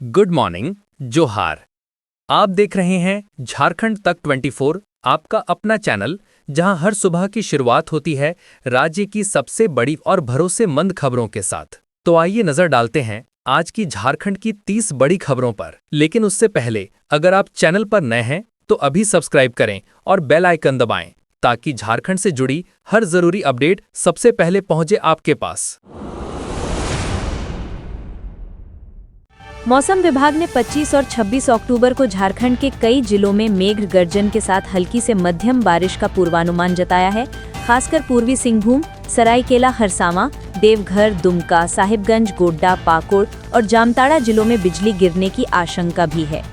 Good morning, जोहार। आप देख रहे हैं झारखंड तक 24, आपका अपना चैनल, जहां हर सुबह की शुरुआत होती है राज्य की सबसे बड़ी और भरोसेमंद खबरों के साथ। तो आइए नजर डालते हैं आज की झारखंड की 30 बड़ी खबरों पर। लेकिन उससे पहले अगर आप चैनल पर नए हैं तो अभी सब्सक्राइब करें और बेल आइकन दबाएं ताकि झारखंड से जुड़ी हर जरूरी अपडेट सबसे पहले पहुंचे आपके पास। मौसम विभाग ने 25 और 26 अक्टूबर को झारखंड के कई जिलों में मेघ गर्जन के साथ हल्की से मध्यम बारिश का पूर्वानुमान जताया है। खासकर पूर्वी सिंहभूम, सरायकेला खरसावां, देवघर, दुमका, साहिबगंज, गोड्डा, पाकुड़ और जामताड़ा जिलों में बिजली गिरने की आशंका भी है।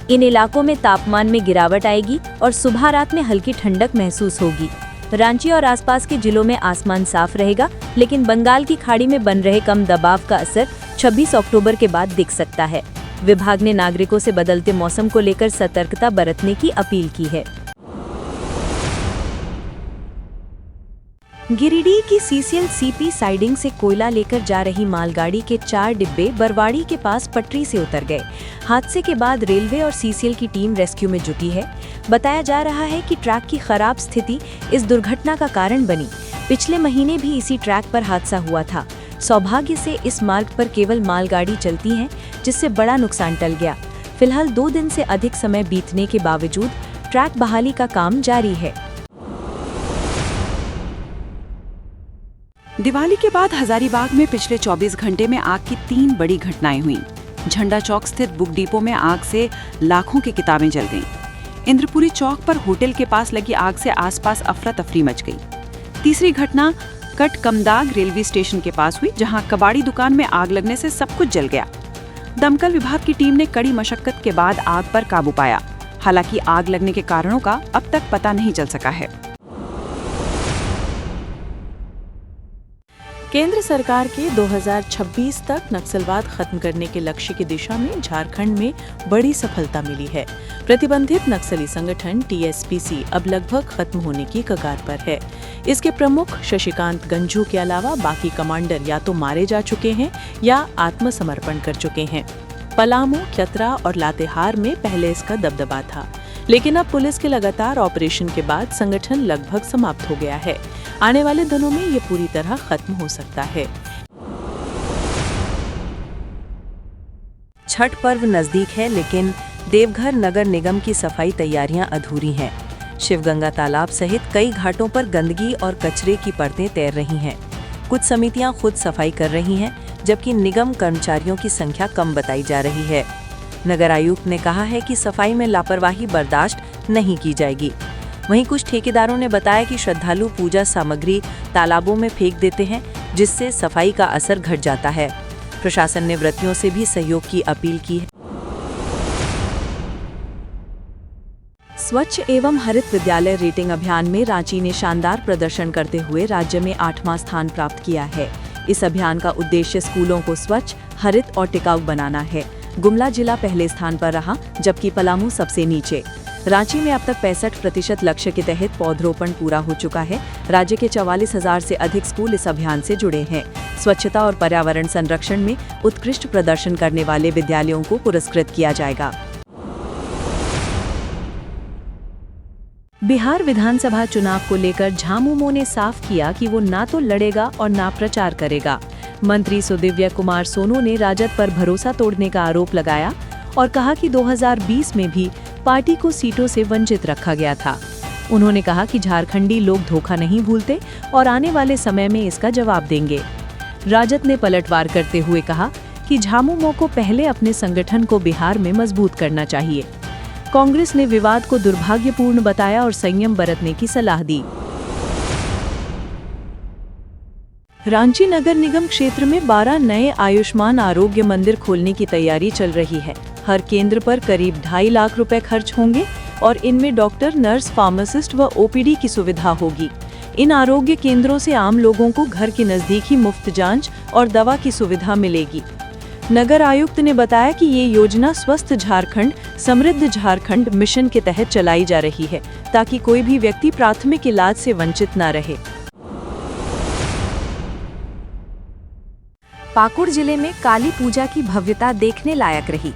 इन इलाकों में तापमान में गिरावट आएगी और सुबह रात में हल्की ठंडक महसूस होगी। रांची और आसपास के जिलों में आसमान साफ रहेगा, लेकिन बंगाल की खाड़ी में बन रहे कम दबाव का असर 26 अक्टूबर के बाद दिख सकता है। विभाग ने नागरिकों से बदलते मौसम को लेकर सतर्कता बरतने की अपील की है। गिरिडीह की सीसीएल सीपी साइडिंग से कोयला लेकर जा रही मालगाड़ी के 4 डिब्बे बरवाड़ी के पास पटरी से उतर गए। हादसे के बाद रेलवे और सीसीएल की टीम रेस्क्यू में जुटी है। बताया जा रहा है कि ट्रैक की खराब स्थिति इस दुर्घटना का कारण बनी। पिछले महीने भी इसी ट्रैक पर हादसा हुआ था। सौभाग्य से इस मार्ग पर केवल मालगाड़ी चलती है, जिससे बड़ा नुकसान टल गया। फिलहाल 2 दिन से अधिक समय बीतने के बावजूद ट्रैक बहाली का काम जारी है। दिवाली के बाद हजारीबाग में पिछले 24 घंटे में आग की 3 बड़ी घटनाएं हुई। झंडा चौक स्थित बुक डिपो में आग से लाखों की किताबें जल गईं। इंद्रपुरी चौक पर होटल के पास लगी आग से आसपास अफरा तफरी मच गई। तीसरी घटना कटकमदाग रेलवे स्टेशन के पास हुई, जहां कबाड़ी दुकान में आग लगने से सब कुछ जल गया। दमकल विभाग की टीम ने कड़ी मशक्कत के बाद आग पर काबू पाया। हालांकि आग लगने के कारणों का अब तक पता नहीं चल सका है। केंद्र सरकार के 2026 तक नक्सलवाद खत्म करने के लक्ष्य की दिशा में झारखंड में बड़ी सफलता मिली है। प्रतिबंधित नक्सली संगठन टीएसपीसी अब लगभग खत्म होने की कगार पर है। इसके प्रमुख शशिकांत गंझू के अलावा बाकी कमांडर या तो मारे जा चुके हैं या आत्मसमर्पण कर चुके हैं। पलामू, चतरा और लातेहार में पहले इसका दबदबा था, लेकिन अब पुलिस के लगातार ऑपरेशन के बाद संगठन लगभग समाप्त हो गया है। आने वाले दिनों में ये पूरी तरह खत्म हो सकता है। छठ पर्व नजदीक है, लेकिन देवघर नगर निगम की सफाई तैयारियां अधूरी हैं। शिवगंगा तालाब सहित कई घाटों पर गंदगी और कचरे की परतें तैर रही हैं। कुछ समितियां खुद सफाई कर रही हैं, जबकि निगम कर्मचारियों की संख्या कम बताई जा रही है। नगर आयुक्त ने कहा है कि सफाई में लापरवाही बर्दाश्त नहीं की जाएगी। वहीं कुछ ठेकेदारों ने बताया कि श्रद्धालु पूजा सामग्री तालाबों में फेंक देते हैं, जिससे सफाई का असर घट जाता है। प्रशासन ने व्रतियों से भी सहयोग की अपील की है। स्वच्छ एवं हरित विद्यालय रेटिंग अभियान में रांची ने शानदार प्रदर्शन करते हुए राज्य में 8वां स्थान प्राप्त किया है। इस अभियान का उद्देश्य स्कूलों को स्वच्छ, हरित और टिकाऊ बनाना है। गुमला जिला पहले स्थान पर रहा, जबकि पलामू सबसे नीचे। रांची में अब तक 65% लक्ष्य के तहत पौधरोपण पूरा हो चुका है। राज्य के 44,000 से अधिक स्कूल इस अभियान से जुड़े हैं। स्वच्छता और पर्यावरण संरक्षण में उत्कृष्ट प्रदर्शन करने वाले विद्यालयों को पुरस्कृत किया जाएगा। बिहार विधानसभा चुनाव को लेकर झामुमो ने साफ किया कि वो ना तो लड़ेगा और ना प्रचार करेगा। मंत्री सुदिव्य कुमार सोनू ने राजद पर भरोसा तोड़ने का आरोप लगाया और कहा कि 2020 में भी पार्टी को सीटों से वंचित रखा गया था। उन्होंने कहा कि झारखंडी लोग धोखा नहीं भूलते और आने वाले समय में इसका जवाब देंगे। राजद ने पलटवार करते हुए कहा कि झामुमो को पहले अपने संगठन को बिहार में मजबूत करना चाहिए। कांग्रेस ने विवाद को दुर्भाग्यपूर्ण बताया और संयम बरतने की सलाह दी। रांची नगर निगम क्षेत्र में 12 नए आयुष्मान आरोग्य मंदिर खोलने की तैयारी चल रही है। हर केंद्र पर करीब 2.5 लाख रुपए खर्च होंगे और इनमें डॉक्टर, नर्स, फार्मासिस्ट व ओपीडी की सुविधा होगी। इन आरोग्य केंद्रों से आम लोगों को घर के नजदीक ही मुफ्त जांच और दवा की सुविधा मिलेगी। नगर आयुक्त ने बताया कि ये योजना स्वस्थ झारखंड, समृद्ध झारखंड मिशन के तहत चलाई जा रही है, ताकि कोई भी व्यक्ति प्राथमिक इलाज से वंचित न रहे। पाकुड़ जिले में काली पूजा की भव्यता देखने लायक रही।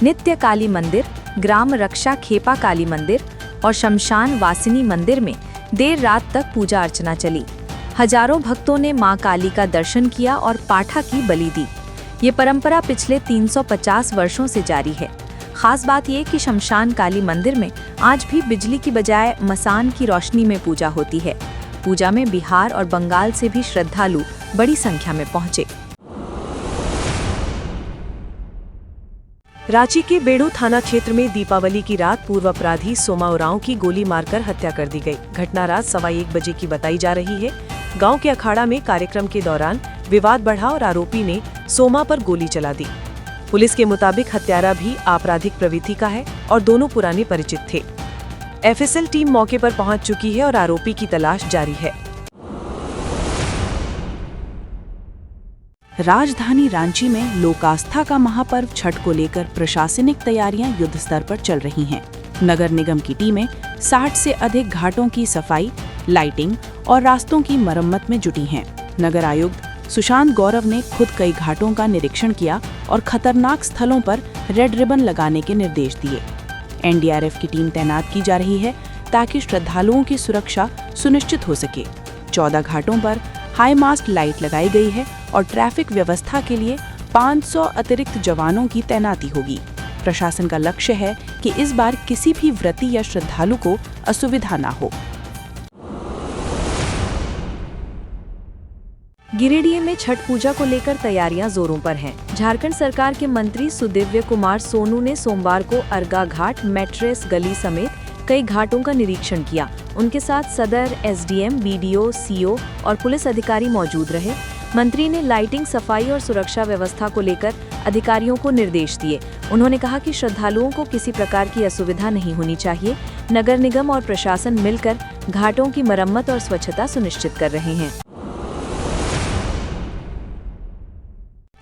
नित्य काली मंदिर, ग्राम रक्षा खेपा काली मंदिर और शमशान वासिनी मंदिर में देर रात तक पूजा अर्चना चली। हजारों भक्तों ने मां काली का दर्शन किया और पाठा की बलि दी। ये परंपरा पिछले 350 वर्षों से जारी है। खास बात ये कि शमशान काली मंदिर में आज भी बिजली की बजाय मसान की रोशनी में पूजा होती है। पूजा में बिहार और बंगाल से भी श्रद्धालु बड़ी संख्या में पहुंचे। रांची के बेड़ू थाना क्षेत्र में दीपावली की रात पूर्व अपराधी सोमा उरांव की गोली मारकर हत्या कर दी गई। घटना रात 1:15 बजे की बताई जा रही है। गांव के अखाड़ा में कार्यक्रम के दौरान विवाद बढ़ा और आरोपी ने सोमा पर गोली चला दी। पुलिस के मुताबिक हत्यारा भी आपराधिक प्रवृत्ति का है और दोनों पुराने परिचित थे। एफएसएल टीम मौके पर पहुंच चुकी है और आरोपी की तलाश जारी है। राजधानी रांची में लोकास्था का महापर्व छठ को लेकर प्रशासनिक तैयारियां युद्ध स्तर पर चल रही हैं। नगर निगम की टीमें 60 से अधिक घाटों की सफाई, लाइटिंग और रास्तों की मरम्मत में जुटी हैं। नगर आयुक्त सुशांत गौरव ने खुद कई घाटों का निरीक्षण किया और खतरनाक स्थलों पर रेड रिबन लगाने के निर्देश दिए। एनडीआरएफ की टीम तैनात की जा रही है ताकि श्रद्धालुओं की सुरक्षा सुनिश्चित हो सके। 14 घाटों पर हाई मास्ट लाइट लगाई गई है और ट्रैफिक व्यवस्था के लिए 500 अतिरिक्त जवानों की तैनाती होगी। प्रशासन का लक्ष्य है कि इस बार किसी भी व्रती या श्रद्धालु को असुविधा न हो। गिरिडीह में छठ पूजा को लेकर तैयारियां जोरों पर हैं। झारखंड सरकार के मंत्री सुदिव्य कुमार सोनू ने सोमवार को अर्गा घाट, मैट्रेस गली समेत कई घाटों का निरीक्षण किया। उनके साथ सदर, एसडीएम, बीडीओ, सीओ और पुलिस अधिकारी मौजूद रहे। मंत्री ने लाइटिंग, सफाई और सुरक्षा व्यवस्था को लेकर अधिकारियों को निर्देश दिए। उन्होंने कहा कि श्रद्धालुओं को किसी प्रकार की असुविधा नहीं होनी चाहिए। नगर निगम और प्रशासन मिलकर घाटों की मरम्मत और स्वच्छता सुनिश्चित कर रहे हैं।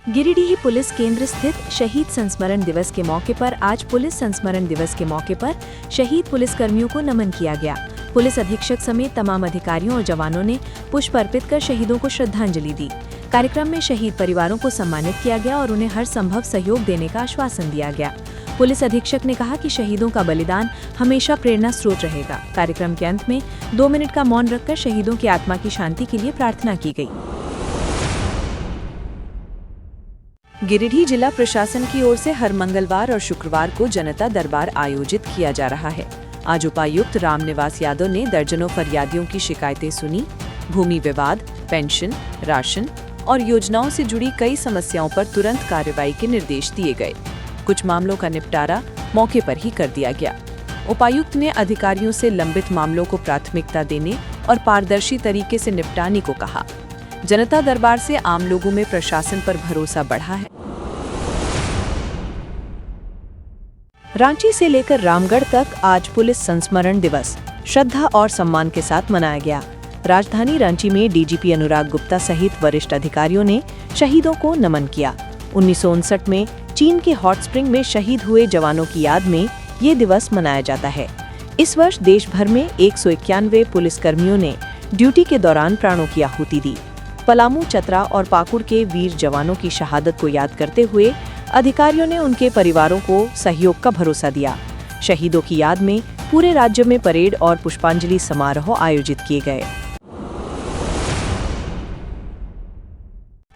गिरिडीह पुलिस केंद्र स्थित शहीद संस्मरण दिवस के मौके पर आज पुलिस संस्मरण दिवस के मौके पर शहीद पुलिसकर्मियों को नमन किया गया। पुलिस अधीक्षक समेत तमाम अधिकारियों और जवानों ने पुष्प अर्पित कर शहीदों को श्रद्धांजलि दी। कार्यक्रम में शहीद परिवारों को सम्मानित किया गया और उन्हें हर संभव सहयोग देने का आश्वासन दिया गया। पुलिस अधीक्षक ने कहा कि शहीदों का बलिदान हमेशा प्रेरणा स्रोत रहेगा। कार्यक्रम के अंत में 2 मिनट का मौन रखकर शहीदों की आत्मा की शांति के लिए प्रार्थना की गई। गिरिडीह जिला प्रशासन की ओर से हर मंगलवार और शुक्रवार को जनता दरबार आयोजित किया जा रहा है। आज उपायुक्त रामनिवास यादव ने दर्जनों फरियादियों की शिकायतें सुनी। भूमि विवाद, पेंशन, राशन और योजनाओं से जुड़ी कई समस्याओं पर तुरंत कार्रवाई के निर्देश दिए गए। कुछ मामलों का निपटारा मौके पर ही कर दिया गया। उपायुक्त ने अधिकारियों से लंबित मामलों को प्राथमिकता देने और पारदर्शी तरीके से निपटाने को कहा। जनता दरबार से आम लोगों में प्रशासन पर भरोसा बढ़ा है। रांची से लेकर रामगढ़ तक आज पुलिस संस्मरण दिवस श्रद्धा और सम्मान के साथ मनाया गया। राजधानी रांची में डीजीपी अनुराग गुप्ता सहित वरिष्ठ अधिकारियों ने शहीदों को नमन किया। 1959 में चीन के हॉट स्प्रिंग में शहीद हुए जवानों की याद में ये दिवस मनाया जाता है। इस वर्ष देश भर में 191 पुलिसकर्मियों ने ड्यूटी के दौरान प्राणों की आहुति दी। पलामू, चतरा और पाकुड़ के वीर जवानों की शहादत को याद करते हुए अधिकारियों ने उनके परिवारों को सहयोग का भरोसा दिया। शहीदों की याद में पूरे राज्य में परेड और पुष्पांजलि समारोह आयोजित किए गए।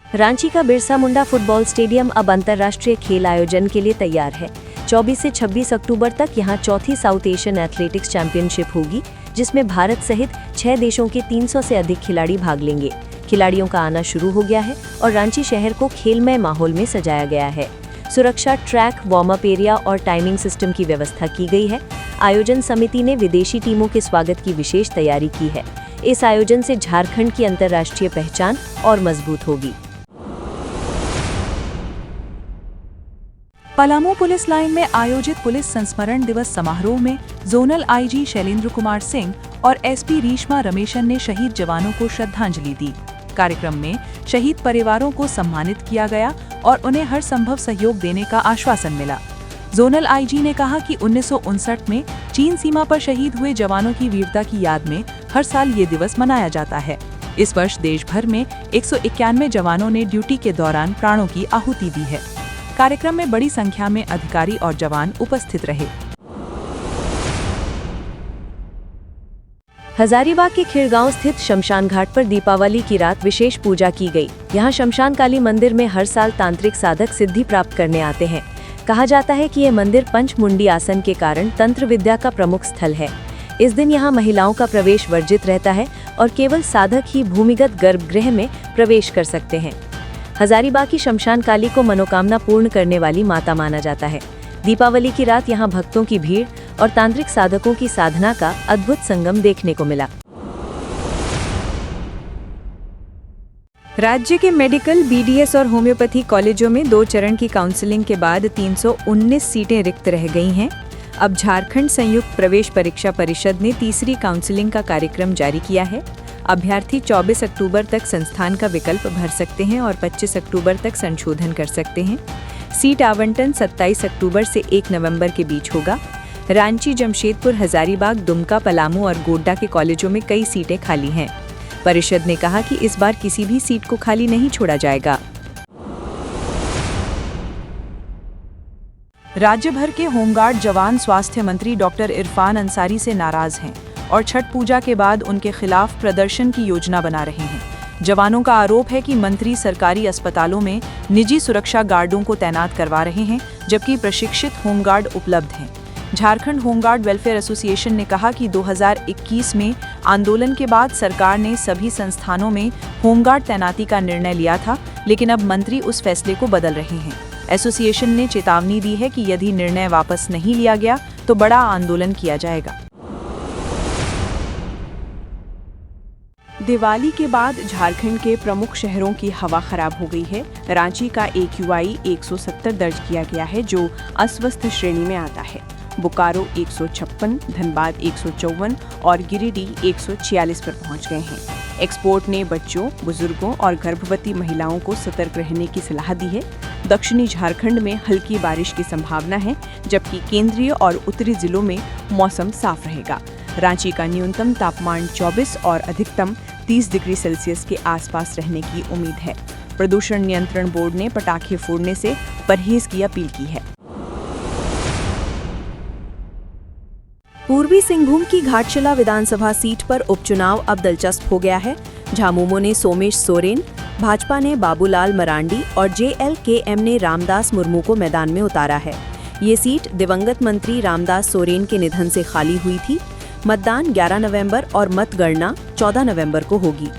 रांची का बिरसा मुंडा फुटबॉल स्टेडियम अब अंतर्राष्ट्रीय खेल आयोजन के लिए तैयार है। 24 से 26 अक्टूबर तक यहां चौथी साउथ एशियन एथलेटिक्स चैंपियनशिप होगी, जिसमें भारत सहित 6 देशों के 300 से अधिक खिलाड़ी भाग लेंगे। खिलाड़ियों का आना शुरू हो गया है और रांची शहर को खेलमय माहौल में सजाया गया है। सुरक्षा, ट्रैक, वार्म अप एरिया और टाइमिंग सिस्टम की व्यवस्था की गई है। आयोजन समिति ने विदेशी टीमों के स्वागत की विशेष तैयारी की है। इस आयोजन से झारखंड की अंतर्राष्ट्रीय पहचान और मजबूत होगी। पलामू पुलिस लाइन में आयोजित पुलिस संस्मरण दिवस समारोह में जोनल आईजी शैलेंद्र कुमार सिंह और एसपी रीश्मा रमेशन ने शहीद जवानों को श्रद्धांजलि दी। कार्यक्रम में शहीद परिवारों को सम्मानित किया गया और उन्हें हर संभव सहयोग देने का आश्वासन मिला। जोनल आईजी ने कहा कि 1959 में चीन सीमा पर शहीद हुए जवानों की वीरता की याद में हर साल ये दिवस मनाया जाता है। इस वर्ष देश भर में 191 जवानों ने ड्यूटी के दौरान प्राणों की आहुति दी है। कार्यक्रम में बड़ी संख्या में अधिकारी और जवान उपस्थित रहे। हजारीबाग के खिड़गांव स्थित शमशान घाट पर दीपावली की रात विशेष पूजा की गई। यहाँ शमशान काली मंदिर में हर साल तांत्रिक साधक सिद्धि प्राप्त करने आते हैं। कहा जाता है कि यह मंदिर पंचमुंडी आसन के कारण तंत्र विद्या का प्रमुख स्थल है। इस दिन यहाँ महिलाओं का प्रवेश वर्जित रहता है और केवल साधक ही भूमिगत गर्भगृह में प्रवेश कर सकते हैं। हजारीबाग की शमशान काली को मनोकामना पूर्ण करने वाली माता माना जाता है। दीपावली की रात यहाँ भक्तों की भीड़ और तांत्रिक साधकों की साधना का अद्भुत संगम देखने को मिला। राज्य के मेडिकल, बीडीएस और होम्योपैथी कॉलेजों में 2 चरण की काउंसलिंग के बाद 319 सीटें रिक्त रह गई हैं। अब झारखंड संयुक्त प्रवेश परीक्षा परिषद ने तीसरी काउंसलिंग का कार्यक्रम जारी किया है। अभ्यर्थी 24 अक्टूबर तक संस्थान का विकल्प भर सकते हैं और 25 अक्टूबर तक संशोधन कर सकते हैं। सीट आवंटन 27 अक्टूबर से 1 नवंबर के बीच होगा। रांची, जमशेदपुर, हजारीबाग, दुमका, पलामू और गोड्डा के कॉलेजों में कई सीटें खाली हैं। परिषद ने कहा कि इस बार किसी भी सीट को खाली नहीं छोड़ा जाएगा। राज्य भर के होमगार्ड जवान स्वास्थ्य मंत्री डॉक्टर इरफान अंसारी से नाराज हैं और छठ पूजा के बाद उनके खिलाफ प्रदर्शन की योजना बना रहे हैं। जवानों का आरोप है कि मंत्री सरकारी अस्पतालों में निजी सुरक्षा गार्डों को तैनात करवा रहे हैं, जबकि प्रशिक्षित होमगार्ड उपलब्ध हैं। झारखंड होमगार्ड वेलफेयर एसोसिएशन ने कहा कि 2021 में आंदोलन के बाद सरकार ने सभी संस्थानों में होमगार्ड तैनाती का निर्णय लिया था, लेकिन अब मंत्री उस फैसले को बदल रहे हैं। एसोसिएशन ने चेतावनी दी है कि यदि निर्णय वापस नहीं लिया गया तो बड़ा आंदोलन किया जाएगा। दिवाली के बाद झारखंड के प्रमुख शहरों की हवा खराब हो गई है। रांची का AQI 170 दर्ज किया गया है, जो अस्वस्थ श्रेणी में आता है। बोकारो 156, धनबाद 154 और गिरिडीह 146 पर पहुंच गए हैं। एक्सपोर्ट ने बच्चों, बुजुर्गों और गर्भवती महिलाओं को सतर्क रहने की सलाह दी है। दक्षिणी झारखंड में हल्की बारिश की संभावना है, जबकि केंद्रीय और उत्तरी जिलों में मौसम साफ रहेगा। रांची का न्यूनतम तापमान 24 और अधिकतम 30 डिग्री सेल्सियस के आसपास रहने की उम्मीद है। प्रदूषण नियंत्रण बोर्ड ने पटाखे फोड़ने से परहेज की अपील की है। पूर्वी सिंहभूम की घाटशिला विधानसभा सीट पर उपचुनाव अब दिलचस्प हो गया है। झामुमो ने सोमेश सोरेन, भाजपा ने बाबूलाल मरांडी और JLKM ने रामदास मुर्मू को मैदान में उतारा है। ये सीट दिवंगत मंत्री रामदास सोरेन के निधन से खाली हुई थी। मतदान 11 नवंबर और मतगणना 14 नवंबर को होगी।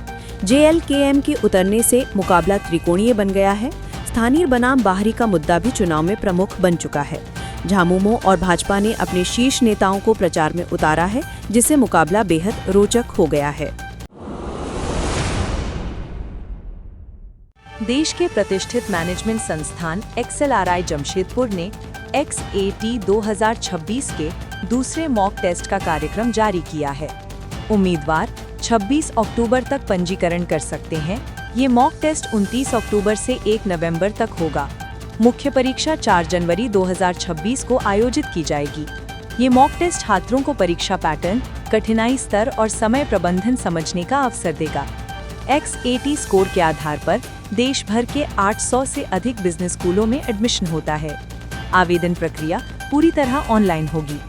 JLKM के उतरने से मुकाबला त्रिकोणीय बन गया है। स्थानीय बनाम बाहरी का मुद्दा भी चुनाव में प्रमुख बन चुका है। झामुमो और भाजपा ने अपने शीर्ष नेताओं को प्रचार में उतारा है, जिससे मुकाबला बेहद रोचक हो गया है। देश के प्रतिष्ठित मैनेजमेंट संस्थान XLRI जमशेदपुर ने XAT 2026 के दूसरे मॉक टेस्ट का कार्यक्रम जारी किया है। उम्मीदवार 26 अक्टूबर तक पंजीकरण कर सकते हैं। ये मॉक टेस्ट 29 अक्टूबर से 1 नवंबर तक होगा। मुख्य परीक्षा 4 जनवरी 2026 को आयोजित की जाएगी। ये मॉक टेस्ट छात्रों को परीक्षा पैटर्न, कठिनाई स्तर और समय प्रबंधन समझने का अवसर देगा। XAT स्कोर के आधार पर देश भर के 800 से अधिक बिजनेस स्कूलों में एडमिशन होता है। आवेदन प्रक्रिया पूरी तरह ऑनलाइन होगी।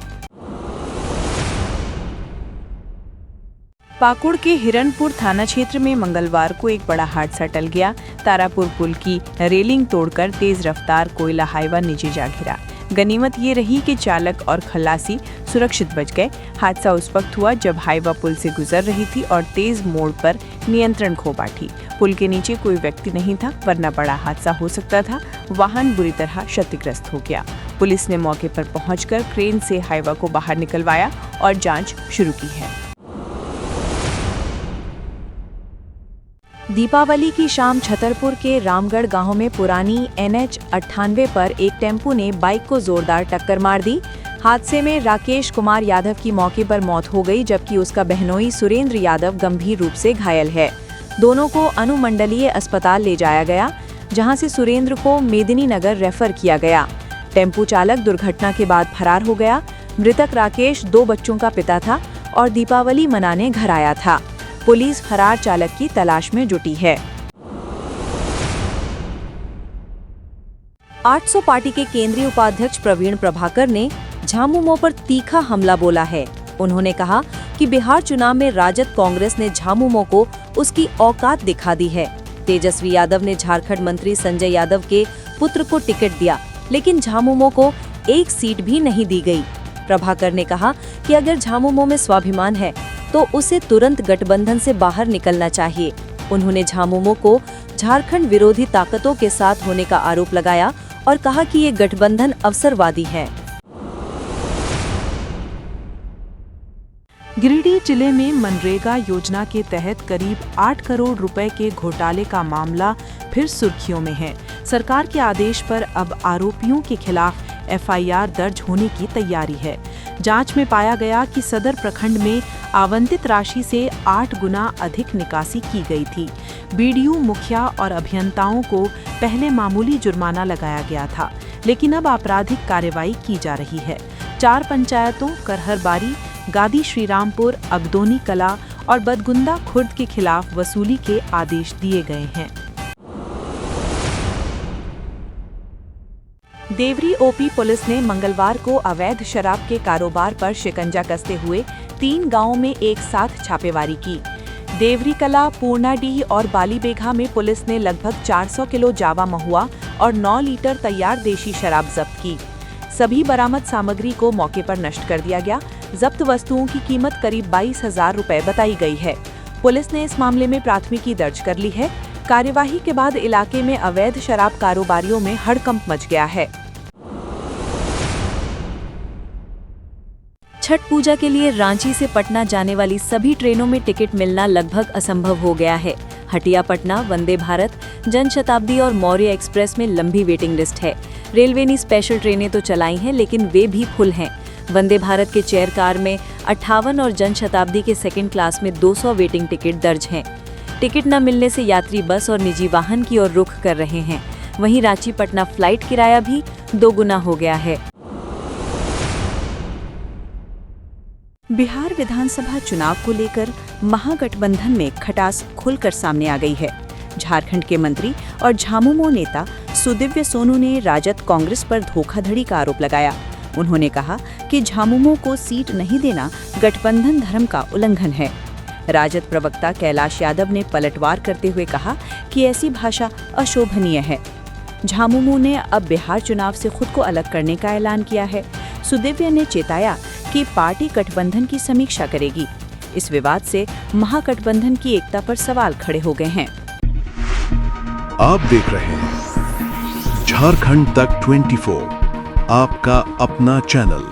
पाकुड़ के हिरनपुर थाना क्षेत्र में मंगलवार को एक बड़ा हादसा टल गया। तारापुर पुल की रेलिंग तोड़कर तेज रफ्तार कोयला हाईवा नीचे जा गिरा। गनीमत ये रही कि चालक और खलासी सुरक्षित बच गए। हादसा उस वक्त हुआ जब हाईवा पुल से गुजर रही थी और तेज मोड़ पर नियंत्रण खो बैठी। पुल के नीचे कोई व्यक्ति नहीं था, वरना बड़ा हादसा हो सकता था। वाहन बुरी तरह क्षतिग्रस्त हो गया। पुलिस ने मौके पर पहुंचकर क्रेन से हाईवा को बाहर निकलवाया और जांच शुरू की है। दीपावली की शाम छतरपुर के रामगढ़ गांव में पुरानी NH 98 पर एक टेम्पो ने बाइक को जोरदार टक्कर मार दी। हादसे में राकेश कुमार यादव की मौके पर मौत हो गई, जबकि उसका बहनोई सुरेंद्र यादव गंभीर रूप से घायल है। दोनों को अनुमंडलीय अस्पताल ले जाया गया, जहां से सुरेंद्र को मेदिनीनगर रेफर किया गया। टेम्पो चालक दुर्घटना के बाद फरार हो गया। मृतक राकेश 2 बच्चों का पिता था और दीपावली मनाने घर आया था। पुलिस फरार चालक की तलाश में जुटी है। 800 पार्टी के केंद्रीय उपाध्यक्ष प्रवीण प्रभाकर ने झामुमो पर तीखा हमला बोला है। उन्होंने कहा कि बिहार चुनाव में राजद कांग्रेस ने झामुमो को उसकी औकात दिखा दी है। तेजस्वी यादव ने झारखंड मंत्री संजय यादव के पुत्र को टिकट दिया, लेकिन झामुमो को एक सीट भी नहीं दी गई। प्रभाकर ने कहा कि अगर झामुमो में स्वाभिमान है तो उसे तुरंत गठबंधन से बाहर निकलना चाहिए। उन्होंने झामुमो को झारखंड विरोधी ताकतों के साथ होने का आरोप लगाया और कहा कि ये गठबंधन अवसरवादी है। गिरिडीह जिले में मनरेगा योजना के तहत करीब 8 करोड़ रुपए के घोटाले का मामला फिर सुर्खियों में है। सरकार के आदेश पर अब आरोपियों के खिलाफ एफआईआर दर्ज होने की तैयारी है। जांच में पाया गया कि सदर प्रखंड में आवंटित राशि से 8 गुना अधिक निकासी की गई थी। बीडीओ, मुखिया और अभियंताओं को पहले मामूली जुर्माना लगाया गया था, लेकिन अब आपराधिक कार्रवाई की जा रही है। 4 पंचायतों करहरबारी, गादी श्रीरामपुर, अगदोनी कला और बदगुंदा खुर्द के खिलाफ वसूली के आदेश दिए गए हैं। देवरी ओपी पुलिस ने मंगलवार को अवैध शराब के कारोबार पर शिकंजा कसते हुए 3 गांवों में एक साथ छापेमारी की। देवरी कला, पूर्णाडीह और बालीबेघा में पुलिस ने लगभग 400 किलो जावा महुआ और 9 लीटर तैयार देशी शराब जब्त की। सभी बरामद सामग्री को मौके पर नष्ट कर दिया गया। जब्त वस्तुओं की कीमत करीब 22,000 रुपए बताई गई है। पुलिस ने इस मामले में प्राथमिकी दर्ज कर ली है। कार्यवाही के बाद इलाके में अवैध शराब कारोबारियों में हड़कंप मच गया है। छठ पूजा के लिए रांची से पटना जाने वाली सभी ट्रेनों में टिकट मिलना लगभग असंभव हो गया है। हटिया पटना, वंदे भारत, जनशताब्दी और मौर्य एक्सप्रेस में लंबी वेटिंग लिस्ट है। रेलवे ने स्पेशल ट्रेनें तो चलाई हैं, लेकिन वे भी फुल हैं। वंदे भारत के चेयर कार में 58 और जनशताब्दी के सेकंड क्लास में 200 वेटिंग टिकट दर्ज हैं। टिकट न मिलने से यात्री बस और निजी वाहन की ओर रुख कर रहे हैं। वहीं रांची पटना फ्लाइट किराया भी 2 गुना हो गया है। बिहार विधानसभा चुनाव को लेकर महागठबंधन में खटास खुलकर सामने आ गई है। झारखंड के मंत्री और झामुमो नेता सुदिव्य सोनू ने राजद कांग्रेस पर धोखाधड़ी का आरोप लगाया। उन्होंने कहा कि झामुमो को सीट नहीं देना गठबंधन धर्म का उल्लंघन है। राजद प्रवक्ता कैलाश यादव ने पलटवार करते हुए कहा कि ऐसी भाषा अशोभनीय है। झामुमो ने अब बिहार चुनाव से खुद को अलग करने का ऐलान किया है। सुदिव्य ने चेताया कि पार्टी गठबंधन की समीक्षा करेगी। इस विवाद से महागठबंधन की एकता पर सवाल खड़े हो गए हैं। आप देख रहे हैं झारखंड तक 24, आपका अपना चैनल।